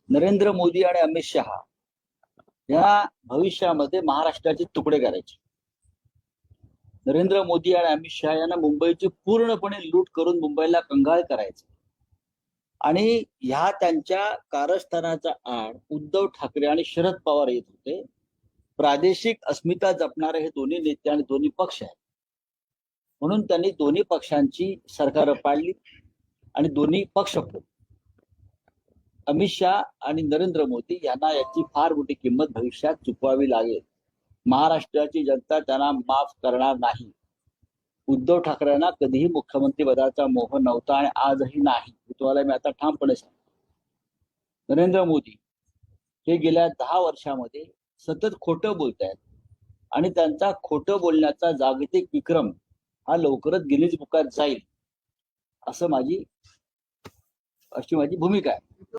नरेंद्र मोदी आणि अमित शहा या भविष्यामध्ये महाराष्ट्राचे तुकडे करायचे. नरेंद्र मोदी आणि अमित शहा यांना मुंबईची पूर्णपणे लूट करून मुंबईला कंगाल करायचे. आणि ह्या त्यांच्या कारस्थानाचा आड उद्धव ठाकरे आणि शरद पवार येत होते. प्रादेशिक अस्मिता जपणारे हे दोन्ही नेते आणि दोन्ही पक्ष आहेत, म्हणून त्यांनी दोन्ही पक्षांची सरकार पाडली आणि दोन्ही पक्ष फोडले. अमित शहा आणि नरेंद्र मोदी यांना याची फार मोठी किंमत भविष्यात चुकवावी लागेल. महाराष्ट्राची जनता त्यांना माफ करणार नाही. उद्धव ठाकरेंना कधीही मुख्यमंत्री पदाचा मोह नव्हता आणि आजही नाही, हे तुम्हाला मी आता ठामपणे सांगतो. नरेंद्र मोदी हे गेल्या 10 वर्षामध्ये सतत खोटं बोलतायत आणि त्यांचा खोटं बोलण्याचा जागतिक विक्रम हा लवकरच गिनीज बुकात जाईल, अशी माझी भूमिका आहे.